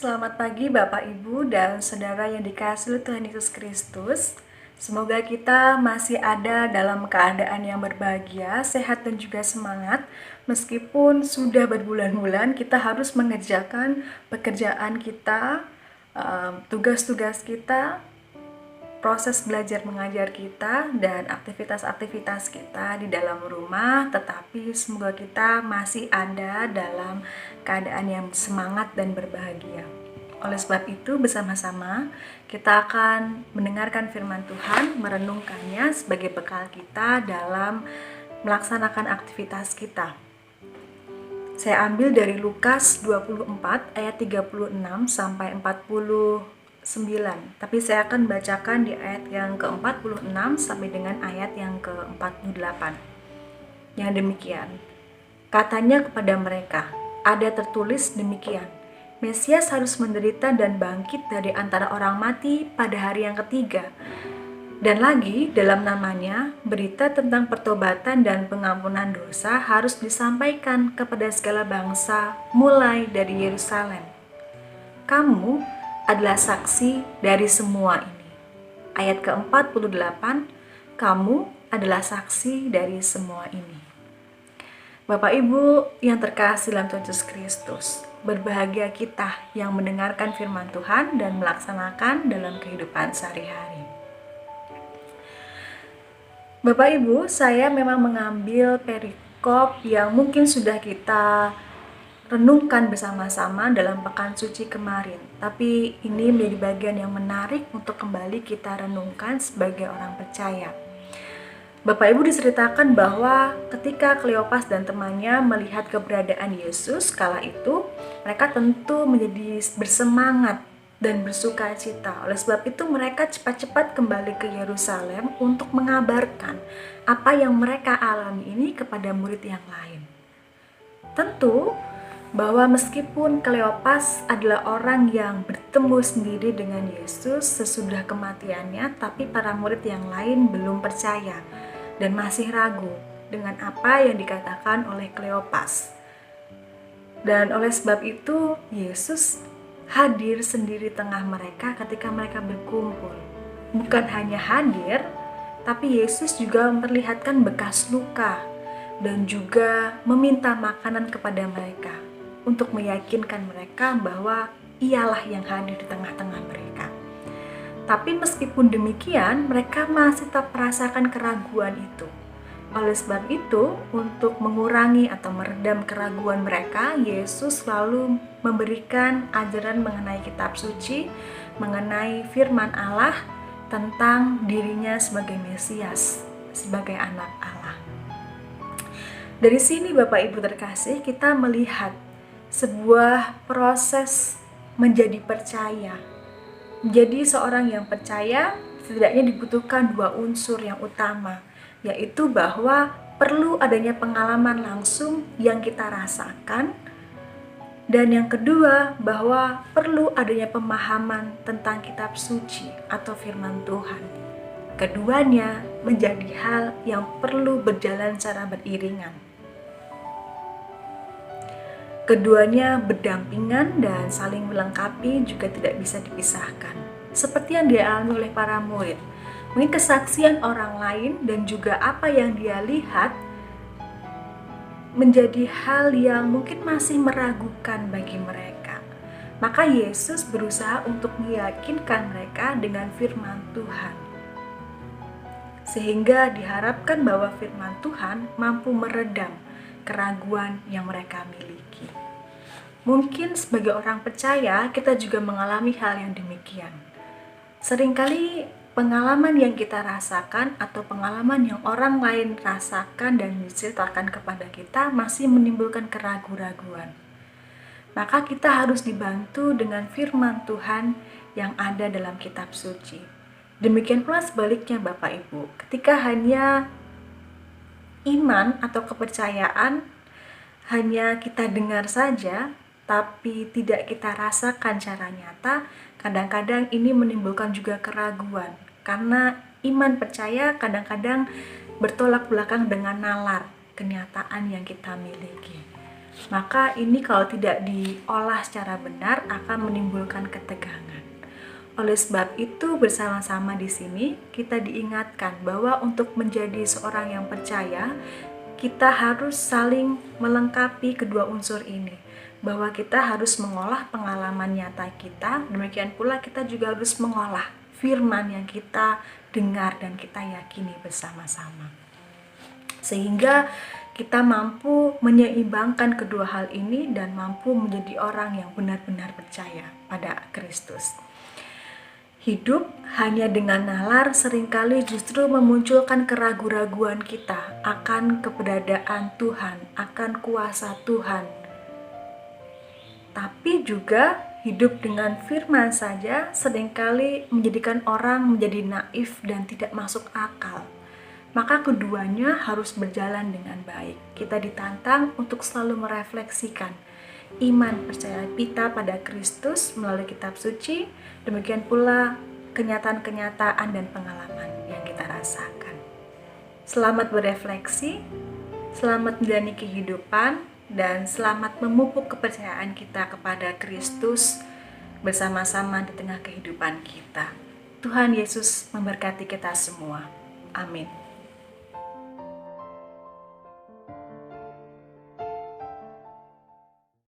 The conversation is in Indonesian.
Selamat pagi Bapak Ibu dan Saudara yang dikasihi Tuhan Yesus Kristus. Semoga kita masih ada dalam keadaan yang berbahagia, sehat dan juga semangat. Meskipun sudah berbulan-bulan kita harus mengerjakan pekerjaan kita, tugas-tugas kita, proses belajar mengajar kita dan aktivitas-aktivitas kita di dalam rumah, tetapi semoga kita masih ada dalam keadaan yang semangat dan berbahagia. Oleh sebab itu, bersama-sama kita akan mendengarkan firman Tuhan, merenungkannya sebagai bekal kita dalam melaksanakan aktivitas kita. Saya ambil dari Lukas 24 ayat 36 sampai 49. Tapi saya akan bacakan di ayat yang ke-46 sampai dengan ayat yang ke-48. Yang demikian. Katanya kepada mereka, ada tertulis demikian, Mesias harus menderita dan bangkit dari antara orang mati pada hari yang ketiga. Dan lagi, dalam namanya, berita tentang pertobatan dan pengampunan dosa harus disampaikan kepada segala bangsa, mulai dari Yerusalem. Kamu adalah saksi dari semua ini. Ayat ke-48, kamu adalah saksi dari semua ini. Bapak Ibu yang terkasih dalam Tuhan Yesus Kristus, berbahagia kita yang mendengarkan firman Tuhan dan melaksanakan dalam kehidupan sehari-hari. Bapak Ibu, saya memang mengambil perikop yang mungkin sudah kita renungkan bersama-sama dalam pekan suci kemarin. Tapi ini menjadi bagian yang menarik untuk kembali kita renungkan sebagai orang percaya. Bapak Ibu diceritakan bahwa ketika Kleopas dan temannya melihat keberadaan Yesus kala itu, mereka tentu menjadi bersemangat dan bersuka cita. Oleh sebab itu mereka cepat-cepat kembali ke Yerusalem untuk mengabarkan apa yang mereka alami ini kepada murid yang lain. Tentu bahwa meskipun Kleopas adalah orang yang bertemu sendiri dengan Yesus sesudah kematiannya, tapi para murid yang lain belum percaya dan masih ragu dengan apa yang dikatakan oleh Kleopas. Dan oleh sebab itu, Yesus hadir sendiri tengah mereka ketika mereka berkumpul. Bukan hanya hadir, tapi Yesus juga memperlihatkan bekas luka dan juga meminta makanan kepada mereka untuk meyakinkan mereka bahwa ialah yang hadir di tengah-tengah mereka. Tapi meskipun demikian, mereka masih tetap merasakan keraguan itu. Oleh sebab itu, untuk mengurangi atau meredam keraguan mereka, Yesus selalu memberikan ajaran mengenai kitab suci, mengenai firman Allah tentang dirinya sebagai Mesias, sebagai anak Allah. Dari sini Bapak Ibu terkasih, kita melihat sebuah proses menjadi percaya. Menjadi seorang yang percaya setidaknya dibutuhkan dua unsur yang utama, yaitu bahwa perlu adanya pengalaman langsung yang kita rasakan, dan yang kedua bahwa perlu adanya pemahaman tentang kitab suci atau firman Tuhan. Keduanya menjadi hal yang perlu berjalan secara beriringan. Keduanya berdampingan dan saling melengkapi, juga tidak bisa dipisahkan. Seperti yang dialami oleh para murid, mungkin kesaksian orang lain dan juga apa yang dia lihat menjadi hal yang mungkin masih meragukan bagi mereka. Maka Yesus berusaha untuk meyakinkan mereka dengan firman Tuhan, sehingga diharapkan bahwa firman Tuhan mampu meredam keraguan yang mereka miliki. Mungkin sebagai orang percaya, kita juga mengalami hal yang demikian. Seringkali pengalaman yang kita rasakan atau pengalaman yang orang lain rasakan dan diceritakan kepada kita masih menimbulkan keraguan-raguan. Maka kita harus dibantu dengan firman Tuhan yang ada dalam kitab suci. Demikian pula sebaliknya Bapak Ibu, ketika hanya iman atau kepercayaan hanya kita dengar saja, tapi tidak kita rasakan secara nyata, kadang-kadang ini menimbulkan juga keraguan. Karena iman percaya kadang-kadang bertolak belakang dengan nalar kenyataan yang kita miliki. Maka ini kalau tidak diolah secara benar akan menimbulkan ketegangan. Oleh sebab itu, bersama-sama di sini kita diingatkan bahwa untuk menjadi seorang yang percaya, kita harus saling melengkapi kedua unsur ini. Bahwa kita harus mengolah pengalaman nyata kita, demikian pula kita juga harus mengolah firman yang kita dengar dan kita yakini bersama-sama. Sehingga kita mampu menyeimbangkan kedua hal ini dan mampu menjadi orang yang benar-benar percaya pada Kristus. Hidup hanya dengan nalar seringkali justru memunculkan keraguan-raguan kita akan keberadaan Tuhan, akan kuasa Tuhan. Tapi juga hidup dengan firman saja seringkali menjadikan orang menjadi naif dan tidak masuk akal. Maka keduanya harus berjalan dengan baik. Kita ditantang untuk selalu merefleksikan iman percaya kita pada Kristus melalui kitab suci, demikian pula kenyataan-kenyataan dan pengalaman yang kita rasakan. Selamat berefleksi, selamat menjalani kehidupan, dan selamat memupuk kepercayaan kita kepada Kristus bersama-sama di tengah kehidupan kita. Tuhan Yesus memberkati kita semua. Amin.